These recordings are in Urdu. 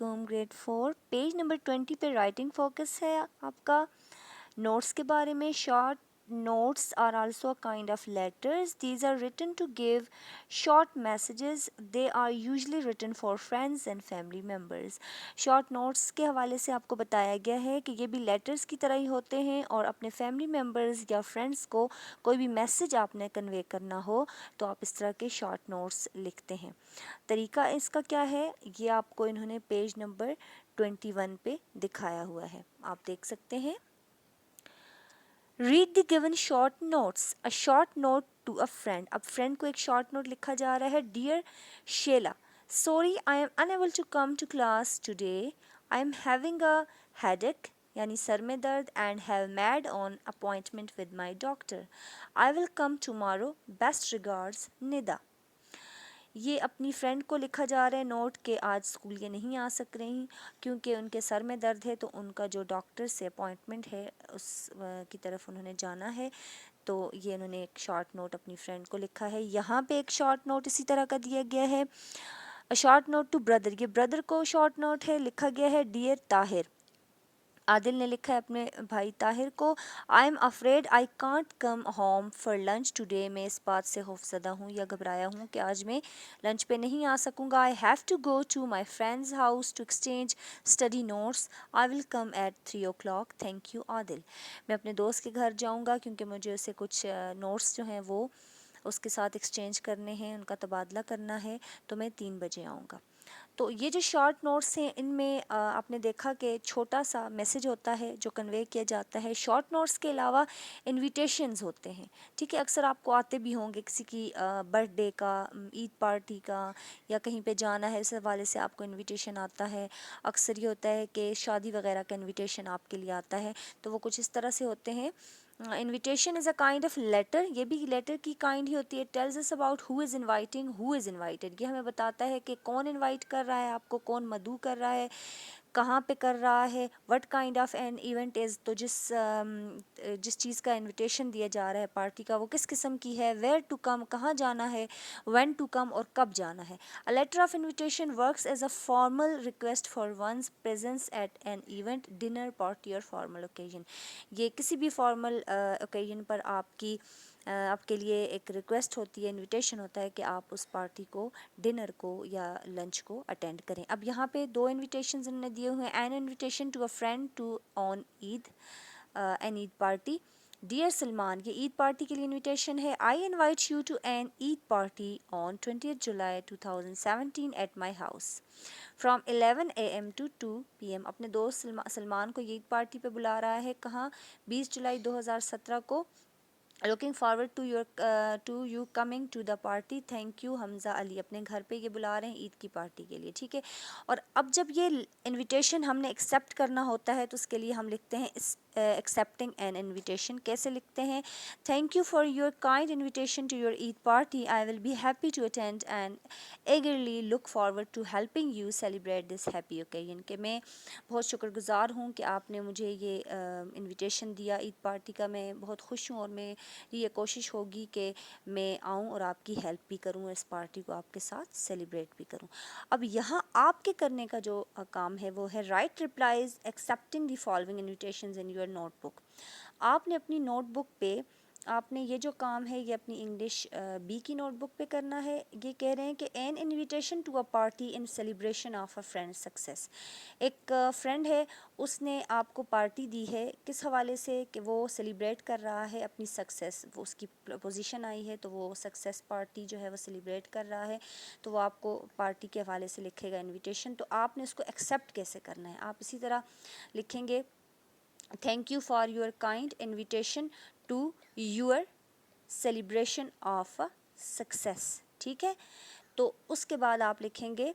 علیکم گریڈ 4 پیج نمبر 20 پہ رائٹنگ فوکس ہے آپ کا نوٹس کے بارے میں. Short notes are also a kind of letters. These are written to give short messages. They are usually written for friends and family members. short notes کے حوالے سے آپ کو بتایا گیا ہے کہ یہ بھی لیٹرز کی طرح ہی ہوتے ہیں اور اپنے فیملی ممبرز یا فرینڈس کو کوئی بھی میسج آپ نے کنوے کرنا ہو تو آپ اس طرح کے شارٹ نوٹس لکھتے ہیں. طریقہ اس کا کیا ہے یہ آپ کو انہوں نے پیج نمبر 21 پہ دکھایا ہوا ہے, آپ دیکھ سکتے ہیں. Read the given short notes. A short note to a friend. اب فرینڈ کو ایک شارٹ نوٹ لکھا جا رہا ہے. Dear Sheela, sorry I am unable to come to class today. I am having a headache یعنی سر میں درد and have made an appointment with my doctor. I will come tomorrow. Best regards Nida. یہ اپنی فرینڈ کو لکھا جا رہا ہے نوٹ کہ آج اسکول یہ نہیں آ سک رہی کیونکہ ان کے سر میں درد ہے, تو ان کا جو ڈاکٹر سے اپوائنٹمنٹ ہے اس کی طرف انہوں نے جانا ہے. تو یہ انہوں نے ایک شارٹ نوٹ اپنی فرینڈ کو لکھا ہے. یہاں پہ ایک شارٹ نوٹ اسی طرح کا دیا گیا ہے. شارٹ نوٹ ٹو بردر, یہ بردر کو شارٹ نوٹ ہے, لکھا گیا ہے ڈیئر طاہر. عادل نے لکھا ہے اپنے بھائی طاہر کو I am afraid I can't come home for lunch today. میں اس بات سے خوفزدہ ہوں یا گھبرایا ہوں کہ آج میں لنچ پہ نہیں آ سکوں گا. I have to go to my friend's house to exchange study notes. I will come at 3 o'clock. Thank you Adil. میں اپنے دوست کے گھر جاؤں گا کیونکہ مجھے اسے کچھ نوٹس جو ہیں وہ اس کے ساتھ ایکسچینج کرنے ہیں, ان کا تبادلہ کرنا ہے, تو میں 3 بجے آؤں گا. تو یہ جو شارٹ نوٹس ہیں ان میں آپ نے دیکھا کہ چھوٹا سا میسج ہوتا ہے جو کنوے کیا جاتا ہے. شارٹ نوٹس کے علاوہ انویٹیشنز ہوتے ہیں, ٹھیک ہے. اکثر آپ کو آتے بھی ہوں گے کسی کی برتھ ڈے کا, عید پارٹی کا, یا کہیں پہ جانا ہے, اس حوالے سے آپ کو انویٹیشن آتا ہے. اکثر یہ ہوتا ہے کہ شادی وغیرہ کا انویٹیشن آپ کے لیے آتا ہے, تو وہ کچھ اس طرح سے ہوتے ہیں. Invitation is a kind of letter, یہ بھی لیٹر کی کائنڈ ہی ہوتی ہے. Tells us about who is inviting, who is invited, یہ ہمیں بتاتا ہے کہ کون انوائٹ کر رہا ہے آپ کو, کون مدعو کر رہا ہے, کہاں پہ کر رہا ہے. What kind of an event is, تو جس چیز کا انویٹیشن دیا جا رہا ہے پارٹی کا وہ کس قسم کی ہے. ویئر ٹو کم, کہاں جانا ہے. وین ٹو کم, اور کب جانا ہے. A letter of invitation works as a formal request for one's presence at an event, dinner, party or formal occasion. یہ کسی بھی فارمل اوکیزن پر آپ کے لیے ایک ریکویسٹ ہوتی ہے, انویٹیشن ہوتا ہے کہ آپ اس پارٹی کو, ڈنر کو یا لنچ کو اٹینڈ کریں. اب یہاں پہ 2 انویٹیشنز انہوں نے دیے ہوئے ہیں. An invitation to a friend to on Eid, an Eid party. Dear Salman, یہ عید پارٹی کے لیے انویٹیشن ہے. I invite you to an Eid party on 20th July 2017 at my house from 11 AM to 2 PM. اپنے دوست سلمان کو یہ عید پارٹی پہ بلا رہا ہے, کہاں, 20 جولائی 2017 کو. Looking forward to you coming to the party. Thank you Hamza Ali, اپنے گھر پہ یہ بلا رہے ہیں عید کی پارٹی کے لیے, ٹھیک ہے. اور اب جب یہ انویٹیشن ہم نے ایکسیپٹ کرنا ہوتا ہے تو اس کے لیے ہم لکھتے ہیں ایکسیپٹنگ این انویٹیشن. کیسے لکھتے ہیں, thank you for your kind invitation to your Eid party. I will be happy to attend and eagerly look forward to helping you celebrate this happy occasion. کہ میں بہت شکر گزار ہوں کہ آپ نے مجھے یہ انویٹیشن دیا عید پارٹی کا. میں بہت خوش ہوں اور میں یہ کوشش ہوگی کہ میں آؤں اور آپ کی ہیلپ بھی کروں, اس پارٹی کو آپ کے ساتھ سیلیبریٹ بھی کروں. اب یہاں آپ کے کرنے کا جو کام ہے وہ ہے write replies accepting the following invitations in your notebook. آپ نے اپنی نوٹ بک پہ آپ نے یہ جو کام ہے یہ اپنی انگلش بی کی نوٹ بک پہ کرنا ہے. یہ کہہ رہے ہیں کہ an invitation to a party in celebration of a friend success. ایک فرینڈ ہے, اس نے آپ کو پارٹی دی ہے, کس حوالے سے کہ وہ سیلیبریٹ کر رہا ہے اپنی سکسیس. وہ اس کی پوزیشن آئی ہے تو وہ سکسیس پارٹی جو ہے وہ سیلیبریٹ کر رہا ہے, تو وہ آپ کو پارٹی کے حوالے سے لکھے گا انویٹیشن. تو آپ نے اس کو ایکسیپٹ کیسے کرنا ہے, آپ اسی طرح لکھیں گے thank you for your kind invitation to your celebration of success, ٹھیک ہے. تو اس کے بعد آپ لکھیں گے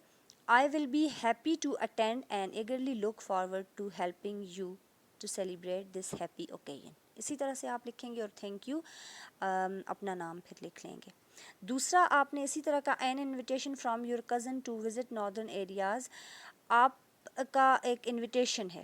I will be happy to attend and eagerly look forward to helping you to celebrate this happy occasion. اسی طرح سے آپ لکھیں گے اور تھینک یو اپنا نام پھر لکھ لیں گے. دوسرا آپ نے اسی طرح کا an invitation from your cousin to visit northern areas. آپ کا ایک انویٹیشن ہے,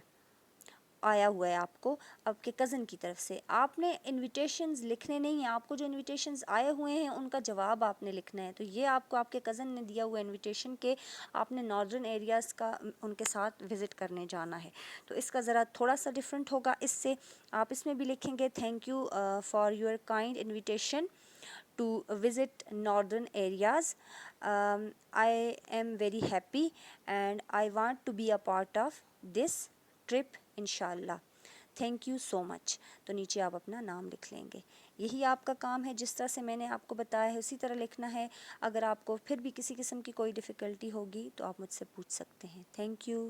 آیا ہوا ہے آپ کو آپ کے کزن کی طرف سے. آپ نے انویٹیشنز لکھنے نہیں ہیں, آپ کو جو انویٹیشنز آئے ہوئے ہیں ان کا جواب آپ نے لکھنا ہے. تو یہ آپ کو آپ کے کزن نے دیا ہوا انویٹیشن کہ آپ نے ناردرن ایریاز کا ان کے ساتھ وزٹ کرنے جانا ہے. تو اس کا ذرا تھوڑا سا ڈفرینٹ ہوگا اس سے. آپ اس میں بھی لکھیں گے thank you for your kind invitation to visit northern areas. I am very happy and I want to be a part of this trip inshallah. Thank you so much. تو نیچے آپ اپنا نام لکھ لیں گے. یہی آپ کا کام ہے, جس طرح سے میں نے آپ کو بتایا ہے اسی طرح لکھنا ہے. اگر آپ کو پھر بھی کسی قسم کی کوئی ڈیفیکلٹی ہوگی تو آپ مجھ سے پوچھ سکتے ہیں. Thank you.